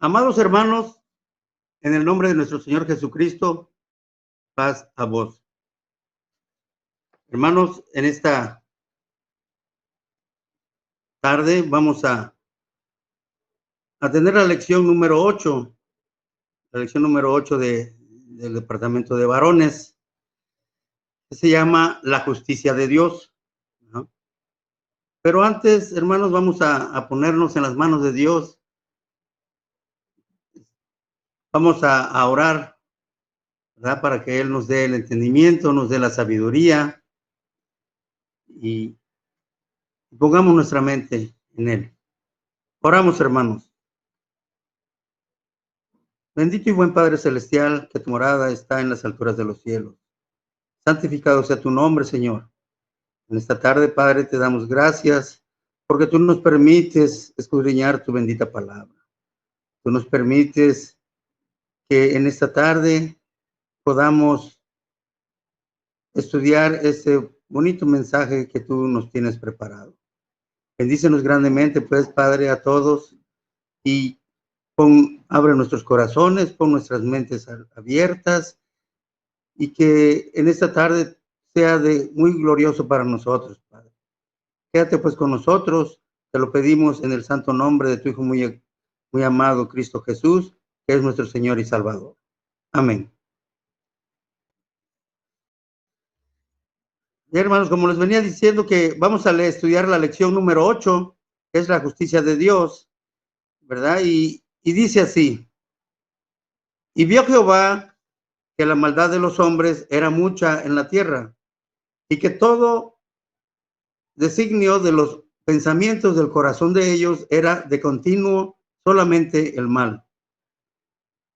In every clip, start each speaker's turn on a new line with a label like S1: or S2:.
S1: Amados hermanos, en el nombre de nuestro Señor Jesucristo, paz a vos. Hermanos, en esta tarde vamos a tener la lección número 8, del Departamento de Varones, que se llama La Justicia de Dios, ¿no? Pero antes, hermanos, vamos a ponernos en las manos de Dios. Vamos a orar, ¿verdad? Para que Él nos dé el entendimiento, nos dé la sabiduría y pongamos nuestra mente en Él. Oramos, hermanos. Bendito y buen Padre Celestial, que tu morada está en las alturas de los cielos. Santificado sea tu nombre, Señor. En esta tarde, Padre, te damos gracias porque tú nos permites escudriñar tu bendita palabra. Tú nos permites que en esta tarde podamos estudiar este bonito mensaje que tú nos tienes preparado. Bendícenos grandemente, pues, Padre, a todos y abre nuestros corazones, pon nuestras mentes abiertas y que en esta tarde sea muy glorioso para nosotros, Padre. Quédate pues con nosotros, te lo pedimos en el santo nombre de tu Hijo muy amado, Cristo Jesús, que es nuestro Señor y Salvador. Amén. Y hermanos, como les venía diciendo que vamos a estudiar la lección número 8, que es la justicia de Dios, ¿verdad? Y dice así: y vio Jehová que la maldad de los hombres era mucha en la tierra, y que todo designio de los pensamientos del corazón de ellos era de continuo solamente el mal.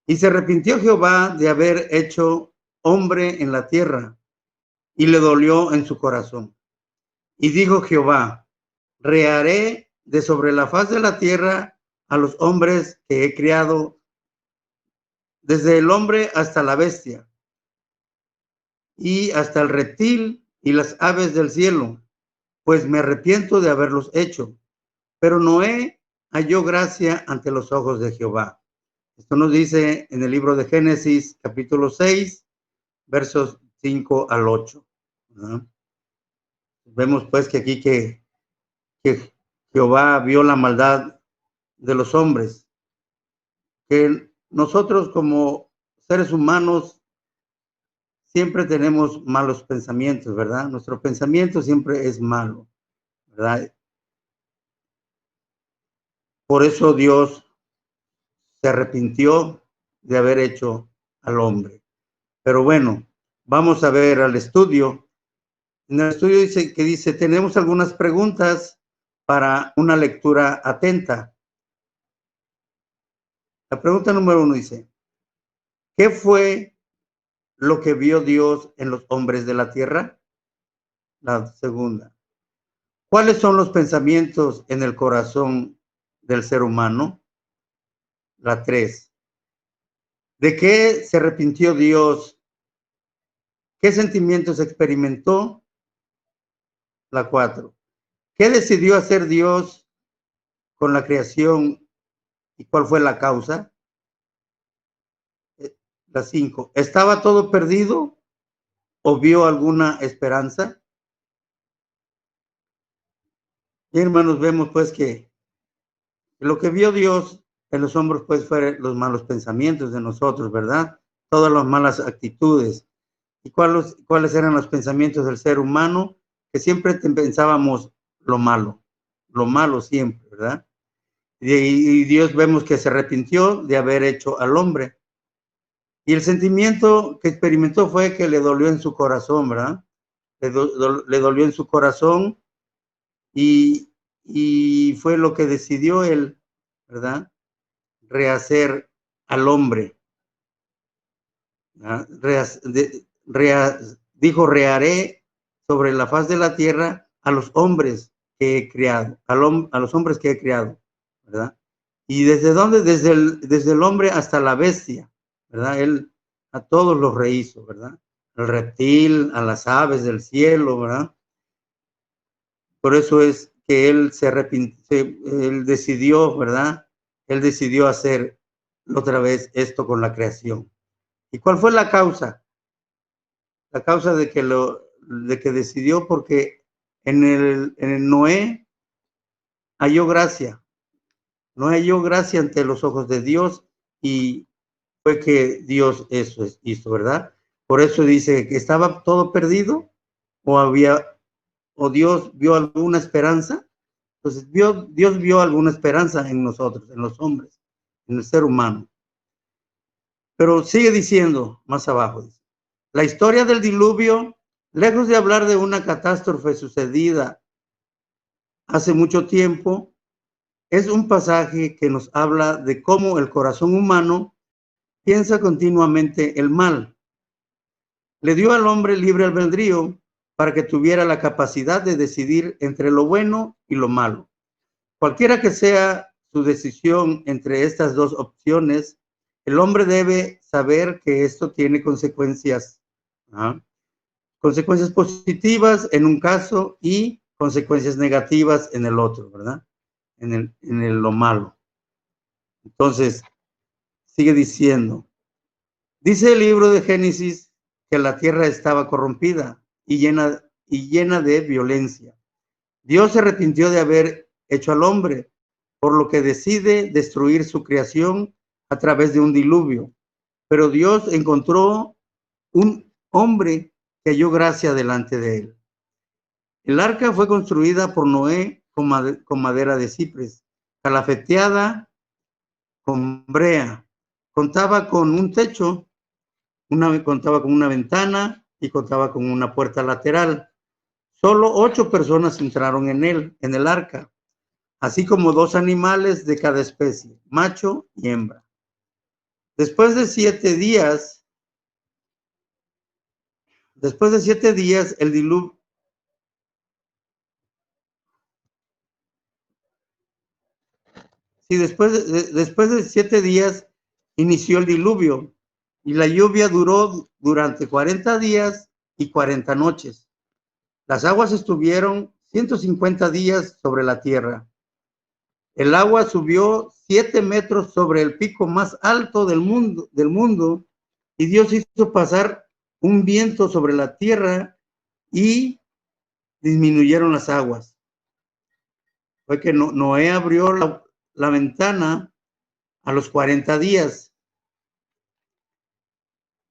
S1: Y se arrepintió Jehová de haber hecho hombre en la tierra, y le dolió en su corazón. Y dijo Jehová: reharé de sobre la faz de la tierra a los hombres que he criado, desde el hombre hasta la bestia, y hasta el reptil y las aves del cielo, pues me arrepiento de haberlos hecho. Pero Noé halló gracia ante los ojos de Jehová. Esto nos dice en el libro de Génesis, capítulo 6, versos 5 al 8. ¿No? Vemos pues que aquí que Jehová vio la maldad de los hombres, que nosotros como seres humanos siempre tenemos malos pensamientos, ¿verdad? Nuestro pensamiento siempre es malo, ¿verdad? Por eso Dios se arrepintió de haber hecho al hombre. Pero bueno, vamos a ver al estudio. En el estudio dice, tenemos algunas preguntas para una lectura atenta. La pregunta número 1 dice: ¿qué fue lo que vio Dios en los hombres de la tierra? La segunda: ¿cuáles son los pensamientos en el corazón del ser humano? La 3: ¿de qué se arrepintió Dios? ¿Qué sentimientos experimentó? La 4: ¿qué decidió hacer Dios con la creación y cuál fue la causa? La 5: ¿estaba todo perdido o vio alguna esperanza? Y hermanos, vemos pues que lo que vio Dios en los hombres pues fueron los malos pensamientos de nosotros, ¿verdad? Todas las malas actitudes. ¿Y cuáles eran los pensamientos del ser humano? Que siempre pensábamos lo malo siempre, ¿verdad? Y Dios vemos que se arrepintió de haber hecho al hombre. Y el sentimiento que experimentó fue que le dolió en su corazón, ¿verdad? Le dolió en su corazón y fue lo que decidió él, ¿verdad? Rehacer al hombre. Dijo, reharé sobre la faz de la tierra a los hombres que he criado, a los hombres que he criado, ¿verdad? ¿Y desde dónde? Desde el hombre hasta la bestia, ¿verdad? Él a todos los rehizo, ¿verdad? Al reptil, a las aves del cielo, ¿verdad? Por eso es que él se arrepintió, él decidió, ¿verdad? Él decidió hacer otra vez esto con la creación. ¿Y cuál fue la causa? La causa de que decidió, porque en el Noé halló gracia. No halló gracia ante los ojos de Dios, y fue que Dios eso hizo, ¿verdad? Por eso dice que estaba todo perdido, o Dios vio alguna esperanza. Entonces Dios vio alguna esperanza en nosotros, en los hombres, en el ser humano. Pero sigue diciendo más abajo, dice, la historia del diluvio, lejos de hablar de una catástrofe sucedida hace mucho tiempo, es un pasaje que nos habla de cómo el corazón humano piensa continuamente el mal. Le dio al hombre libre albedrío para que tuviera la capacidad de decidir entre lo bueno y lo malo. Cualquiera que sea su decisión entre estas dos opciones, el hombre debe saber que esto tiene consecuencias, ¿ah? Consecuencias positivas en un caso y consecuencias negativas en el otro, ¿verdad? En lo malo. Entonces, sigue diciendo, dice el libro de Génesis que la tierra estaba corrompida y llena de violencia. Dios se arrepintió de haber hecho al hombre, por lo que decide destruir su creación a través de un diluvio. Pero Dios encontró un hombre que halló gracia delante de él. El arca fue construida por Noé con madera de cipres, calafeteada con brea. Contaba con un techo, contaba con una ventana y contaba con una puerta lateral. Solo 8 personas entraron en el arca, así como 2 animales de cada especie, macho y hembra. Después de 7 días, el diluvio, sí, después de 7 días inició el diluvio, y la lluvia duró durante 40 días y 40 noches. Las aguas estuvieron 150 días sobre la tierra. El agua subió 7 metros sobre el pico más alto del mundo, y Dios hizo pasar un viento sobre la tierra y disminuyeron las aguas. Fue que Noé abrió la ventana a los 40 días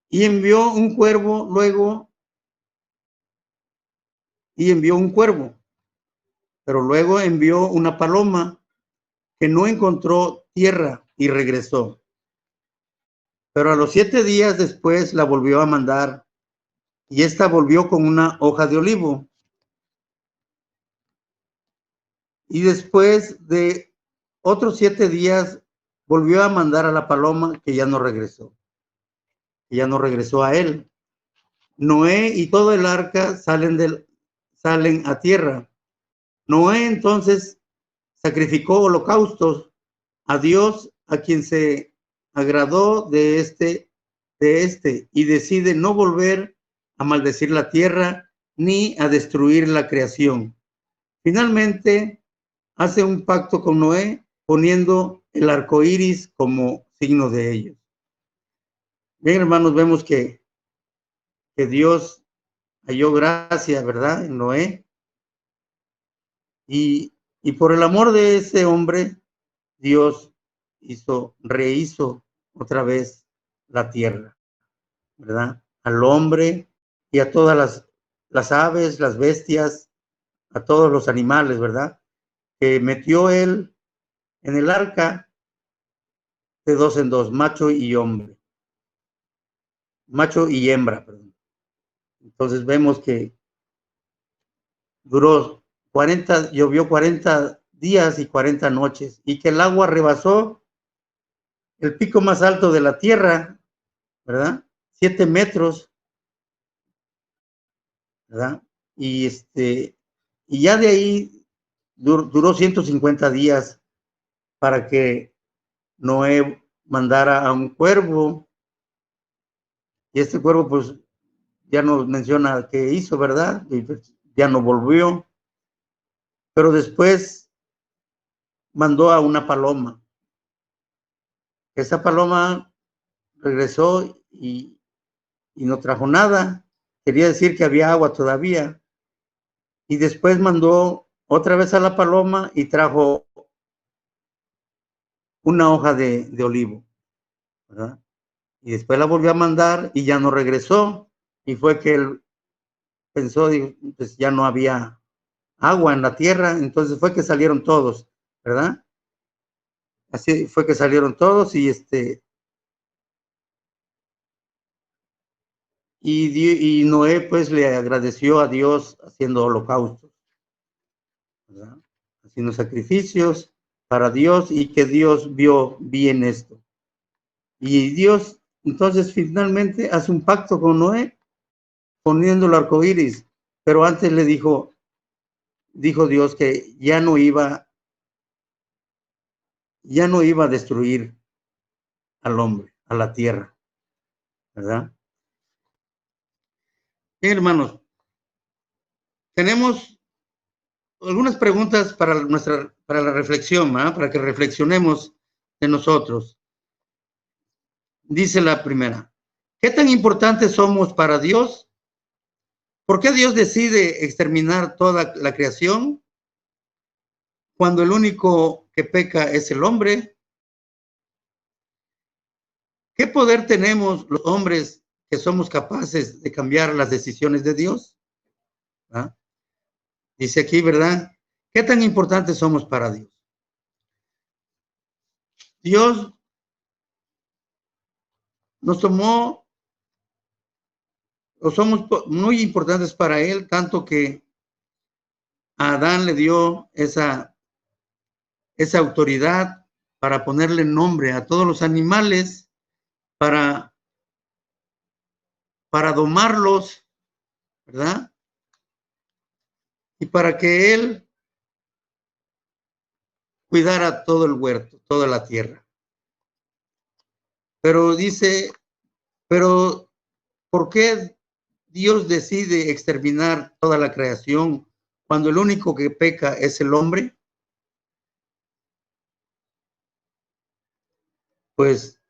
S1: y envió un cuervo pero luego envió una paloma que no encontró tierra y regresó. Pero a los 7 días después la volvió a mandar, y esta volvió con una hoja de olivo. Y después de otros 7 días volvió a mandar a la paloma, que ya no regresó a él. Noé y todo el arca salen a tierra. Noé entonces sacrificó holocaustos a Dios, a quien se agradó de este, y decide no volver a maldecir la tierra ni a destruir la creación. Finalmente, hace un pacto con Noé, poniendo el arco iris como signo de ellos. Bien, hermanos, vemos que Dios halló gracia, ¿verdad?, en Noé, y por el amor de ese hombre, Dios rehizo otra vez la tierra, ¿verdad? Al hombre y a todas las aves, las bestias, a todos los animales, ¿verdad? Que metió él en el arca de 2 en 2, macho y hembra, perdón. Entonces vemos que llovió 40 días y 40 noches, y que el agua rebasó el pico más alto de la tierra, ¿verdad? 7 metros, ¿verdad? Y ya de ahí duró 150 días para que Noé mandara a un cuervo, y este cuervo pues ya nos menciona qué hizo, ¿verdad? Y pues, ya no volvió, pero después mandó a una paloma, Esa paloma regresó y no trajo nada. Quería decir que había agua todavía. Y después mandó otra vez a la paloma y trajo una hoja de olivo, ¿verdad? Y después la volvió a mandar y ya no regresó. Y fue que él pensó, pues ya no había agua en la tierra, entonces fue que salieron todos, ¿verdad? Así fue que salieron todos y Noé pues le agradeció a Dios haciendo holocaustos, ¿verdad? Haciendo sacrificios para Dios y que Dios vio bien esto. Y Dios entonces finalmente hace un pacto con Noé poniendo el arco iris, pero antes le dijo Dios que ya no iba a destruir al hombre, a la tierra, ¿verdad? Bien, hermanos, tenemos algunas preguntas para la reflexión, ¿verdad? Para que reflexionemos de nosotros. Dice la primera, ¿qué tan importantes somos para Dios? ¿Por qué Dios decide exterminar toda la creación cuando el único que peca es el hombre? ¿Qué poder tenemos los hombres que somos capaces de cambiar las decisiones de Dios? ¿Ah? Dice aquí, ¿verdad? ¿Qué tan importantes somos para Dios? Dios nos tomó, o somos muy importantes para Él, tanto que a Adán le dio esa autoridad para ponerle nombre a todos los animales, para domarlos, ¿verdad? Y para que Él cuidara todo el huerto, toda la tierra. Pero dice, pero ¿por qué Dios decide exterminar toda la creación cuando el único que peca es el hombre? Pues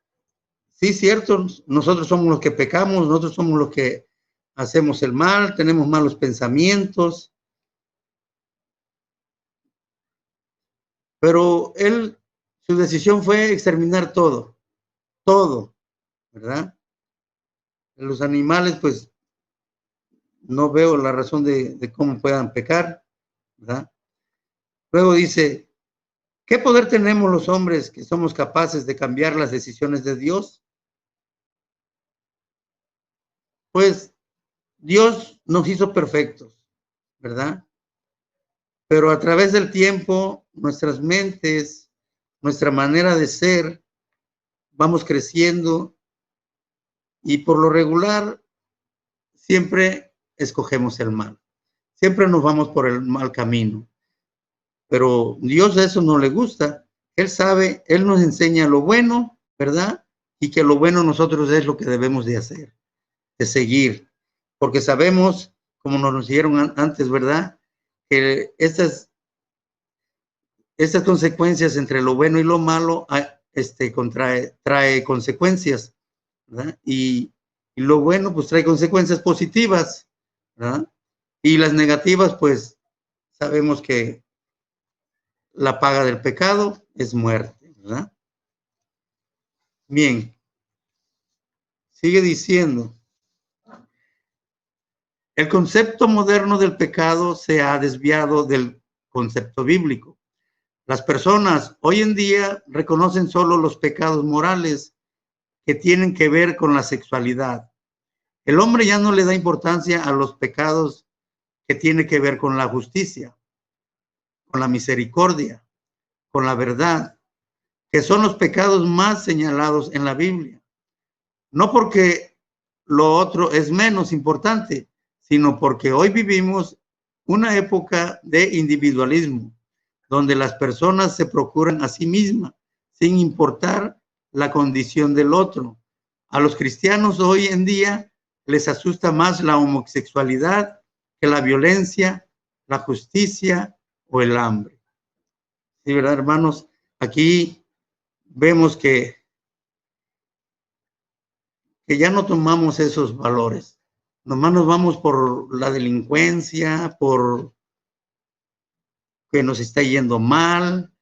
S1: sí, cierto, nosotros somos los que pecamos, nosotros somos los que hacemos el mal, tenemos malos pensamientos, pero su decisión fue exterminar todo, ¿verdad? Los animales, pues no veo la razón de cómo puedan pecar, ¿verdad? Luego dice, ¿qué poder tenemos los hombres que somos capaces de cambiar las decisiones de Dios? Pues Dios nos hizo perfectos, ¿verdad? Pero a través del tiempo, nuestras mentes, nuestra manera de ser, vamos creciendo y por lo regular siempre escogemos el mal. Siempre nos vamos por el mal camino. Pero Dios a eso no le gusta. Él sabe, Él nos enseña lo bueno, ¿verdad? Y que lo bueno nosotros es lo que debemos de hacer, de seguir. Porque sabemos, como nos dijeron antes, ¿verdad? Que estas consecuencias entre lo bueno y lo malo trae consecuencias, ¿verdad? Y lo bueno pues trae consecuencias positivas, ¿verdad? Y las negativas pues sabemos que la paga del pecado es muerte, ¿verdad? Bien, sigue diciendo, el concepto moderno del pecado se ha desviado del concepto bíblico. Las personas hoy en día reconocen solo los pecados morales que tienen que ver con la sexualidad. El hombre ya no le da importancia a los pecados que tienen que ver con la justicia, con la misericordia, con la verdad, que son los pecados más señalados en la Biblia. No porque lo otro es menos importante, sino porque hoy vivimos una época de individualismo, donde las personas se procuran a sí mismas, sin importar la condición del otro. A los cristianos hoy en día les asusta más la homosexualidad que la violencia, la justicia o el hambre. Sí, ¿verdad, hermanos? Aquí vemos que que ya no tomamos esos valores. Nomás nos vamos por la delincuencia, por que nos está yendo mal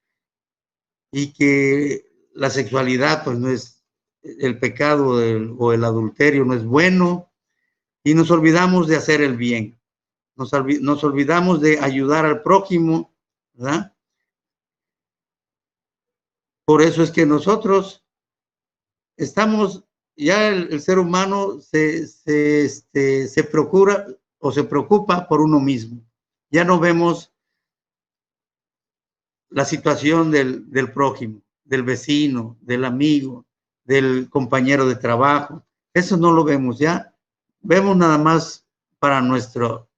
S1: y que la sexualidad pues no es el pecado o el adulterio no es bueno y nos olvidamos de hacer el bien. Nos olvidamos de ayudar al prójimo, ¿verdad? Por eso es que nosotros estamos, ya el ser humano se procura o se preocupa por uno mismo. Ya no vemos la situación del prójimo, del vecino, del amigo, del compañero de trabajo. Eso no lo vemos ya. Vemos nada más para nuestra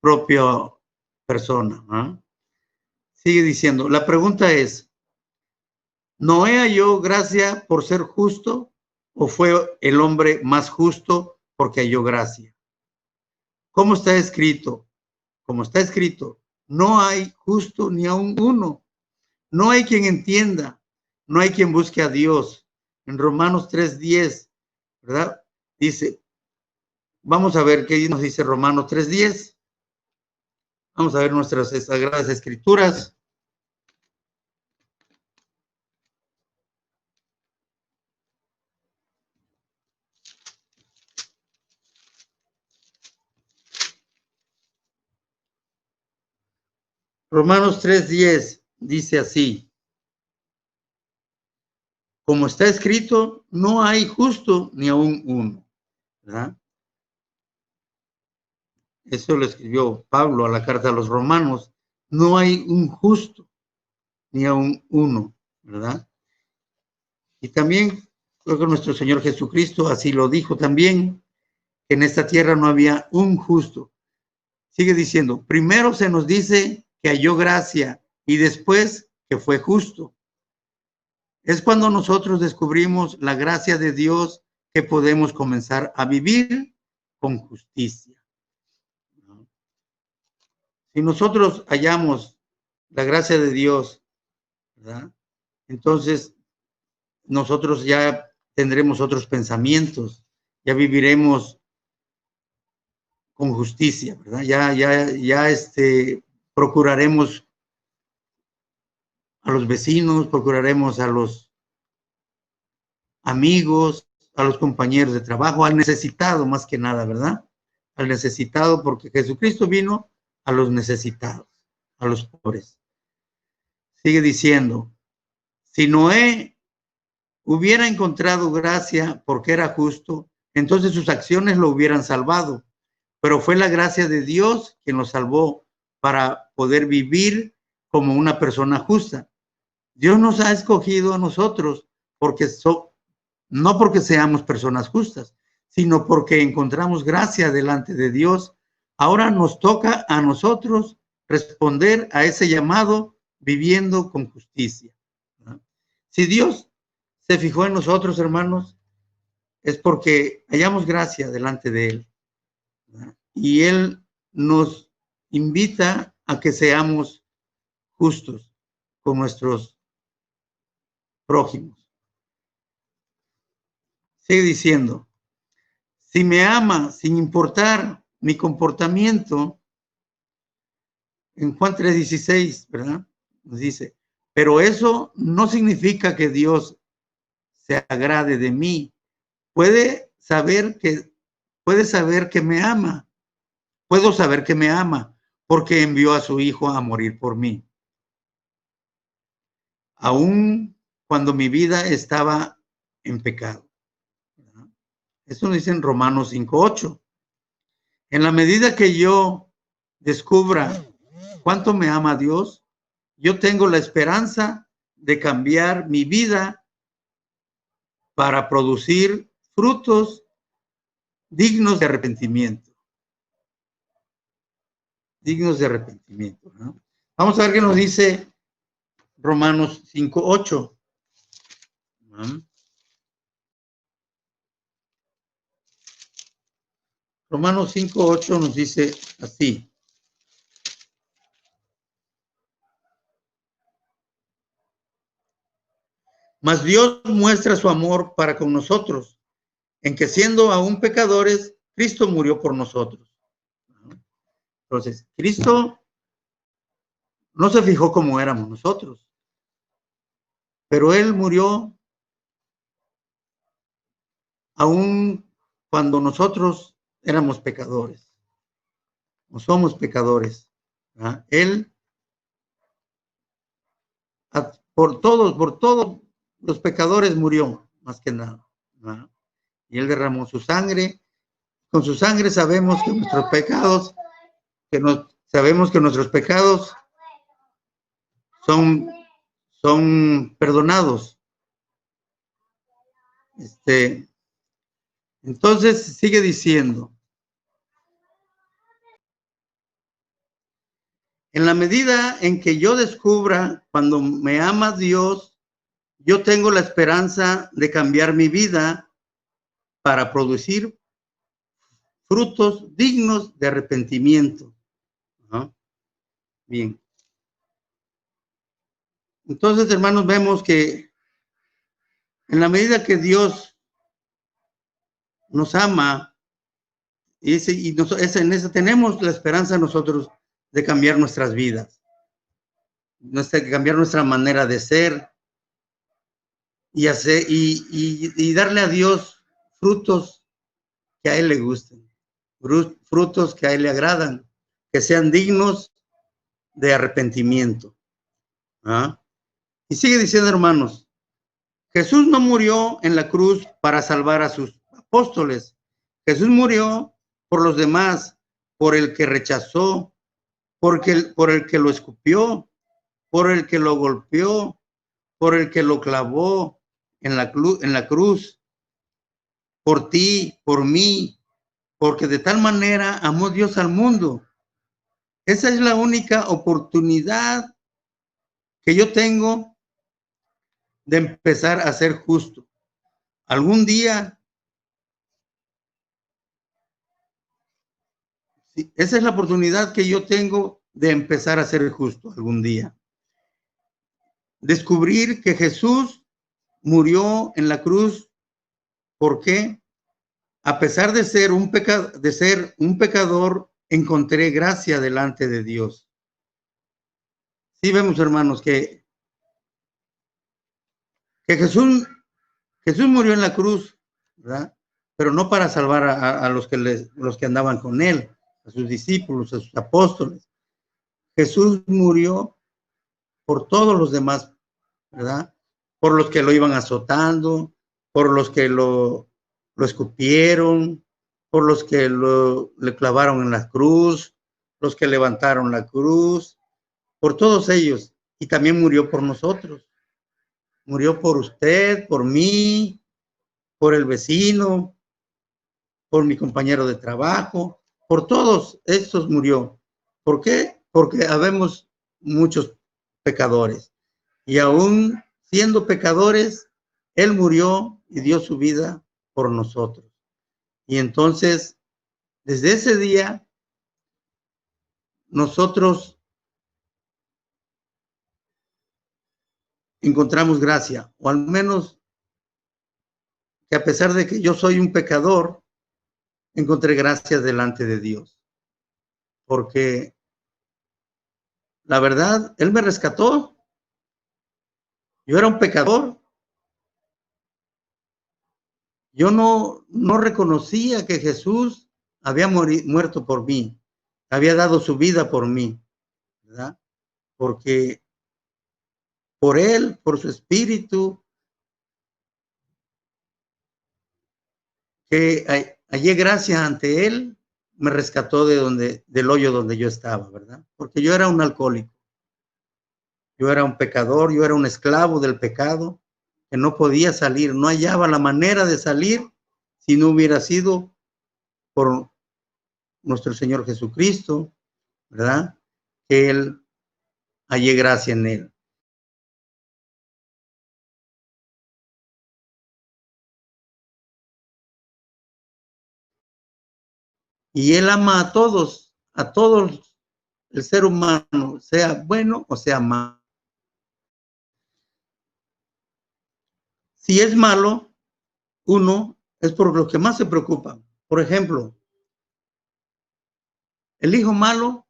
S1: propia persona. ¿Eh? Sigue diciendo, la pregunta es, ¿Noé halló gracia por ser justo o fue el hombre más justo porque halló gracia? ¿Cómo está escrito? Como está escrito, no hay justo ni aun uno. No hay quien entienda, no hay quien busque a Dios. En Romanos 3:10, ¿verdad? Dice, vamos a ver qué nos dice Romanos 3:10. Vamos a ver nuestras sagradas escrituras. Romanos 3:10 dice así, como está escrito, no hay justo ni aun uno, ¿verdad? Eso lo escribió Pablo a la carta a los romanos. No hay un justo ni aun uno, ¿verdad? Y también creo que nuestro Señor Jesucristo así lo dijo también, que en esta tierra no había un justo. Sigue diciendo, primero se nos dice que halló gracia y después que fue justo. Es cuando nosotros descubrimos la gracia de Dios que podemos comenzar a vivir con justicia. Si nosotros hallamos la gracia de Dios, ¿verdad? Entonces nosotros ya tendremos otros pensamientos, ya viviremos con justicia, ¿verdad? Ya procuraremos a los vecinos, procuraremos a los amigos, a los compañeros de trabajo, al necesitado más que nada, ¿verdad? Al necesitado, porque Jesucristo vino a los necesitados, a los pobres. Sigue diciendo, si Noé hubiera encontrado gracia porque era justo, entonces sus acciones lo hubieran salvado, pero fue la gracia de Dios quien lo salvó para poder vivir como una persona justa. Dios nos ha escogido a nosotros porque no porque seamos personas justas, sino porque encontramos gracia delante de Dios. Ahora nos toca a nosotros responder a ese llamado viviendo con justicia. ¿No? Si Dios se fijó en nosotros, hermanos, es porque hallamos gracia delante de Él. ¿No? Y Él nos invita a que seamos justos con nuestros prójimos. Sigue diciendo, si me ama sin importar mi comportamiento, en Juan 3:16, ¿verdad? Nos dice, pero eso no significa que Dios se agrade de mí. Puede saber que me ama. Puedo saber que me ama porque envió a su hijo a morir por mí. Aún cuando mi vida estaba en pecado. ¿Verdad? Eso lo dice en Romanos 5:8. En la medida que yo descubra cuánto me ama Dios, yo tengo la esperanza de cambiar mi vida para producir frutos dignos de arrepentimiento. Dignos de arrepentimiento, ¿no? Vamos a ver qué nos dice Romanos 5:8. Romanos 5:8 nos dice así. Mas Dios muestra su amor para con nosotros, en que siendo aún pecadores, Cristo murió por nosotros. Entonces, Cristo no se fijó cómo éramos nosotros, pero Él murió aún cuando nosotros éramos pecadores, o somos pecadores. ¿Verdad? Él, por todos los pecadores murió, más que nada. ¿Verdad? Y Él derramó su sangre. Con su sangre sabemos que nuestros pecados, sabemos que nuestros pecados son perdonados. Entonces sigue diciendo, en la medida en que yo descubra cuando me ama Dios, yo tengo la esperanza de cambiar mi vida para producir frutos dignos de arrepentimiento. ¿No? Bien. Entonces, hermanos, vemos que en la medida que Dios nos ama, en eso tenemos la esperanza nosotros de cambiar nuestras vidas, cambiar nuestra manera de ser y darle a Dios frutos que a Él le gusten, frutos que a Él le agradan, que sean dignos de arrepentimiento. ¿Ah? Y sigue diciendo, hermanos, Jesús no murió en la cruz para salvar a sus apóstoles. Jesús murió por los demás, por el que rechazó, por el que lo escupió, por el que lo golpeó, por el que lo clavó en la cruz, por ti, por mí, porque de tal manera amó Dios al mundo. Esa es la única oportunidad que yo tengo de empezar a ser justo. Algún día, sí, esa es la oportunidad que yo tengo de empezar a ser justo algún día. Descubrir que Jesús murió en la cruz. ¿Por qué? A pesar de ser un pecador, encontré gracia delante de Dios. Sí vemos, hermanos, que Jesús murió en la cruz, ¿verdad? Pero no para salvar a los que andaban con él, a sus discípulos, a sus apóstoles. Jesús murió por todos los demás, ¿verdad? Por los que lo iban azotando, por los que lo escupieron, por los que le clavaron en la cruz, los que levantaron la cruz, por todos ellos. Y también murió por nosotros. Murió por usted, por mí, por el vecino, por mi compañero de trabajo, por todos estos murió. ¿Por qué? Porque habemos muchos pecadores. Y aún siendo pecadores, Él murió y dio su vida por nosotros. Y entonces, desde ese día, nosotros encontramos gracia, o al menos que a pesar de que yo soy un pecador, encontré gracia delante de Dios. Porque la verdad, Él me rescató. Yo era un pecador. Yo no reconocía que Jesús había muerto por mí, había dado su vida por mí, ¿verdad? Porque por Él, por su Espíritu, que hallé gracia ante Él, me rescató del hoyo donde yo estaba, ¿verdad? Porque yo era un alcohólico, yo era un pecador, yo era un esclavo del pecado, que no podía salir, no hallaba la manera de salir si no hubiera sido por nuestro Señor Jesucristo, ¿verdad? Que Él hallé gracia en Él. Y Él ama a todos, el ser humano, sea bueno o sea malo. Si es malo, uno, es por lo que más se preocupan. Por ejemplo, el hijo malo,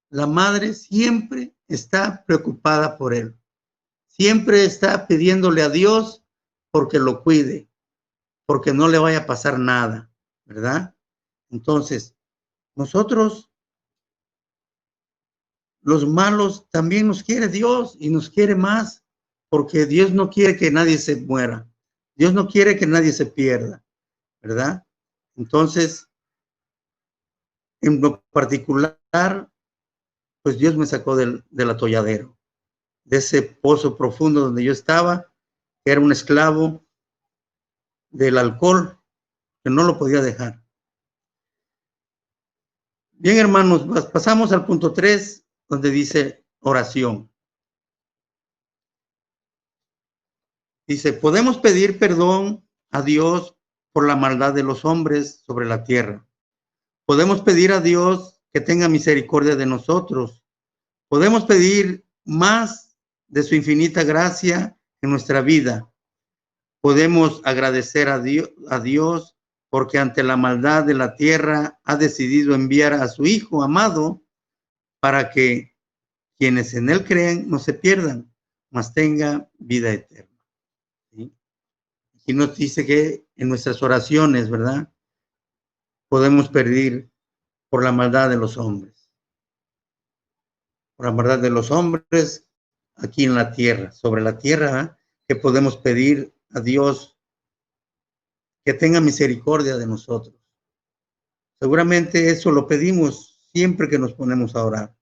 S1: la madre siempre está preocupada por él. Siempre está pidiéndole a Dios porque lo cuide, porque no le vaya a pasar nada, ¿verdad? Entonces, nosotros, los malos, también nos quiere Dios y nos quiere más, porque Dios no quiere que nadie se muera. Dios no quiere que nadie se pierda, ¿verdad? Entonces, en lo particular, pues Dios me sacó del atolladero, de ese pozo profundo donde yo estaba, que era un esclavo del alcohol, que no lo podía dejar. Bien, hermanos, pasamos al punto 3, donde dice oración. Dice, podemos pedir perdón a Dios por la maldad de los hombres sobre la tierra. Podemos pedir a Dios que tenga misericordia de nosotros. Podemos pedir más de su infinita gracia en nuestra vida. Podemos agradecer a Dios porque ante la maldad de la tierra ha decidido enviar a su Hijo amado para que quienes en él creen no se pierdan, mas tengan vida eterna. ¿Sí? Aquí nos dice que en nuestras oraciones, ¿verdad? Podemos pedir por la maldad de los hombres. Por la maldad de los hombres aquí en la tierra, sobre la tierra, ¿eh? Que podemos pedir a Dios que tenga misericordia de nosotros. Seguramente eso lo pedimos siempre que nos ponemos a orar.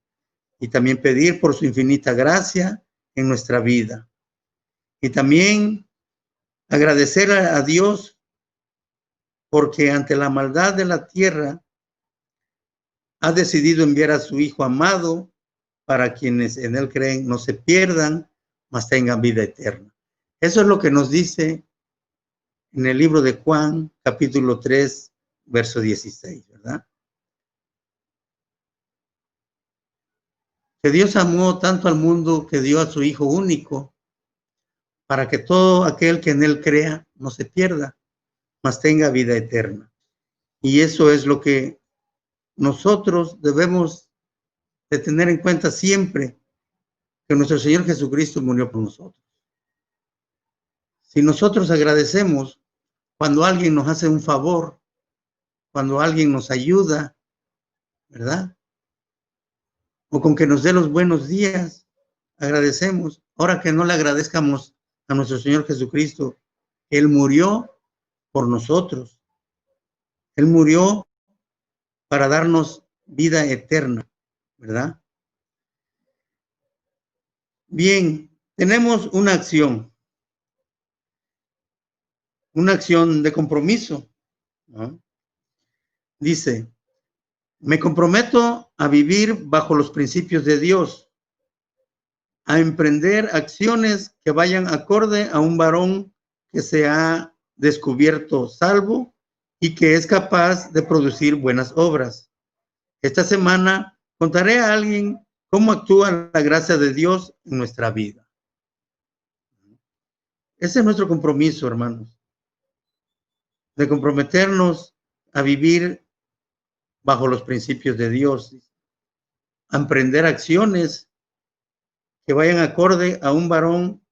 S1: Y también pedir por su infinita gracia en nuestra vida. Y también agradecer a Dios porque ante la maldad de la tierra ha decidido enviar a su Hijo amado para quienes en él creen no se pierdan, mas tengan vida eterna. Eso es lo que nos dice en el libro de Juan, capítulo 3, verso 16, ¿verdad? Que Dios amó tanto al mundo que dio a su Hijo único para que todo aquel que en él crea no se pierda, mas tenga vida eterna. Y eso es lo que nosotros debemos de tener en cuenta siempre, que nuestro Señor Jesucristo murió por nosotros. Si nosotros agradecemos cuando alguien nos hace un favor, cuando alguien nos ayuda, ¿verdad? O con que nos dé los buenos días, agradecemos. Ahora que no le agradezcamos a nuestro Señor Jesucristo, Él murió por nosotros. Él murió para darnos vida eterna, ¿verdad? Bien, tenemos una acción de compromiso, ¿no? Dice, me comprometo a vivir bajo los principios de Dios, a emprender acciones que vayan acorde a un varón que se ha descubierto salvo y que es capaz de producir buenas obras. Esta semana contaré a alguien cómo actúa la gracia de Dios en nuestra vida. Ese es nuestro compromiso, hermanos, de comprometernos a vivir bajo los principios de Dios, a emprender acciones que vayan acorde a un varón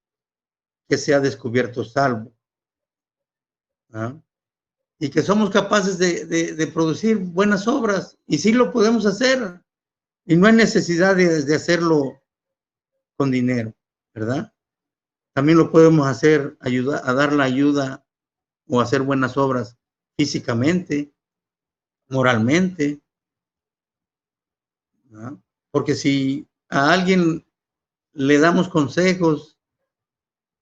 S1: que se ha descubierto salvo. ¿Ah? Y que somos capaces de producir buenas obras, y sí lo podemos hacer, y no hay necesidad de hacerlo con dinero, ¿verdad? También lo podemos hacer, ayudar a dar la ayuda o hacer buenas obras físicamente, moralmente, ¿no? Porque si a alguien le damos consejos,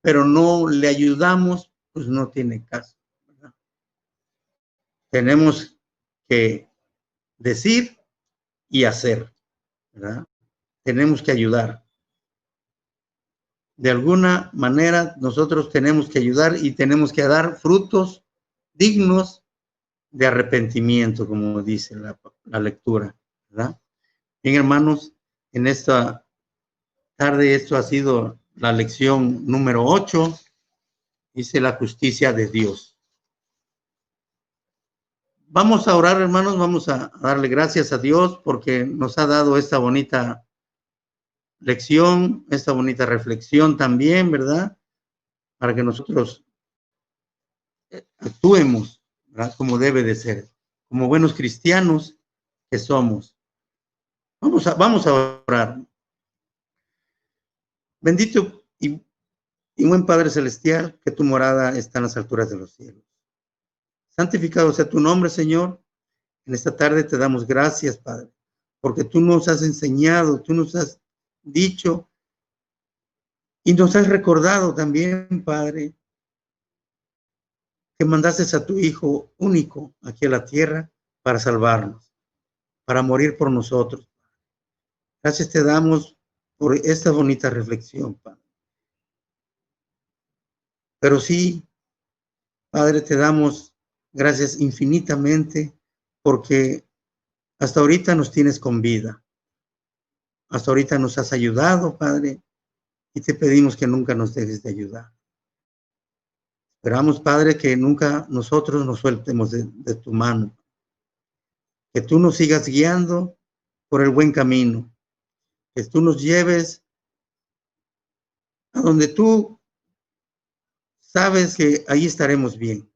S1: pero no le ayudamos, pues no tiene caso, ¿verdad? Tenemos que decir y hacer, ¿verdad? Tenemos que ayudar. De alguna manera nosotros tenemos que ayudar y tenemos que dar frutos dignos de arrepentimiento, como dice la lectura, ¿verdad? Bien, hermanos, en esta tarde esto ha sido la lección número 8 Dice la justicia de Dios. Vamos a orar, hermanos, vamos a darle gracias a Dios porque nos ha dado esta bonita lección, esta bonita reflexión también, ¿verdad? Para que nosotros actuemos, ¿verdad? Como debe de ser, como buenos cristianos que somos. Vamos a orar. Bendito y buen Padre Celestial, que tu morada está en las alturas de los cielos. Santificado sea tu nombre, Señor. En esta tarde te damos gracias, Padre, porque tú nos has enseñado, tú nos has dicho y nos has recordado también, Padre, que mandaste a tu Hijo único aquí a la tierra para salvarnos, para morir por nosotros. Gracias te damos por esta bonita reflexión, Padre. Pero sí, Padre, te damos gracias infinitamente porque hasta ahorita nos tienes con vida. Hasta ahorita nos has ayudado, Padre, y te pedimos que nunca nos dejes de ayudar. Esperamos, Padre, que nunca nosotros nos sueltemos de tu mano, que tú nos sigas guiando por el buen camino, que tú nos lleves a donde tú sabes que ahí estaremos bien.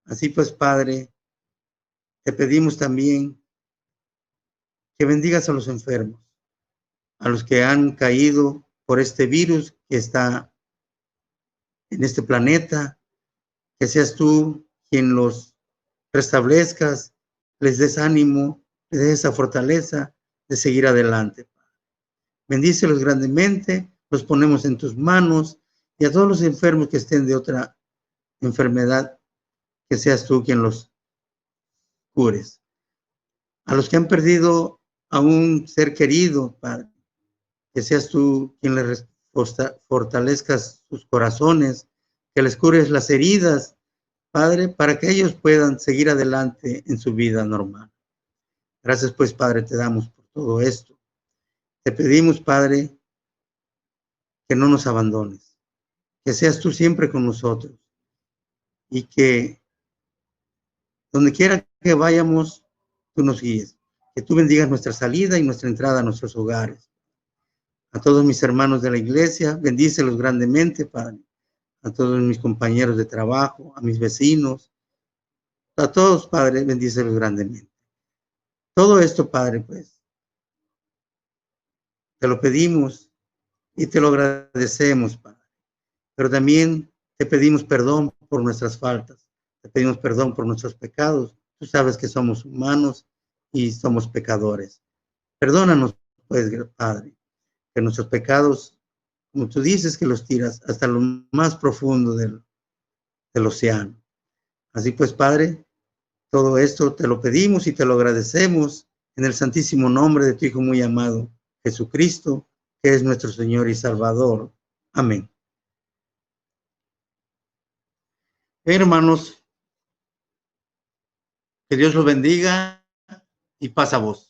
S1: Así pues, Padre, te pedimos también que bendigas a los enfermos, a los que han caído por este virus que está en este planeta, que seas tú quien los restablezcas, les des ánimo, les des esa fortaleza de seguir adelante. Bendícelos grandemente, los ponemos en tus manos y a todos los enfermos que estén de otra enfermedad, que seas tú quien los cures. A los que han perdido a un ser querido, Padre, que seas tú quien les fortalezcas sus corazones, que les cures las heridas, Padre, para que ellos puedan seguir adelante en su vida normal. Gracias pues, Padre, te damos por todo esto. Te pedimos, Padre, que no nos abandones, que seas tú siempre con nosotros y que donde quiera que vayamos, tú nos guíes. Que tú bendigas nuestra salida y nuestra entrada a nuestros hogares. A todos mis hermanos de la iglesia, bendícelos grandemente, Padre. A todos mis compañeros de trabajo, a mis vecinos, a todos, Padre, bendícelos grandemente. Todo esto, Padre, pues, te lo pedimos y te lo agradecemos, Padre. Pero también te pedimos perdón por nuestras faltas. Te pedimos perdón por nuestros pecados. Tú sabes que somos humanos y somos pecadores. Perdónanos, pues, Padre, que nuestros pecados, como tú dices, que los tiras hasta lo más profundo del océano. Así pues, Padre, todo esto te lo pedimos y te lo agradecemos en el santísimo nombre de tu Hijo muy amado, Jesucristo, que es nuestro Señor y Salvador. Amén. Hermanos, que Dios los bendiga y paz a vos.